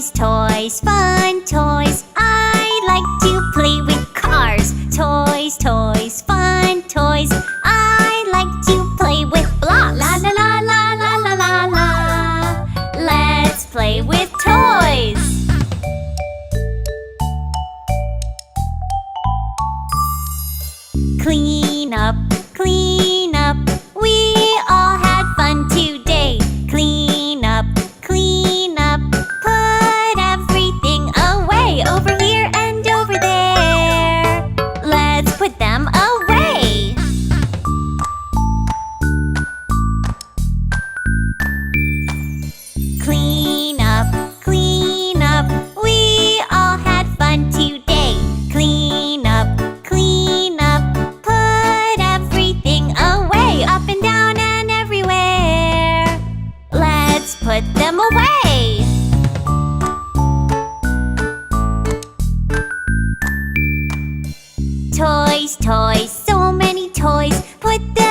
Toys, toys, fun toys. I like to play with cars. Toys, toys, fun toys. I like to play with blocks. La la la la la la la la. Let's play with toys. Clean up, clean up. We all had fun today. Clean up, clean up. Put everything away, over here and over there. Let's put them away. Clean up, clean up. We all had fun today. Clean up, clean up. Put everything away, up and down and everywhere. Let's put them away. Toys, toys, so many toys. Put them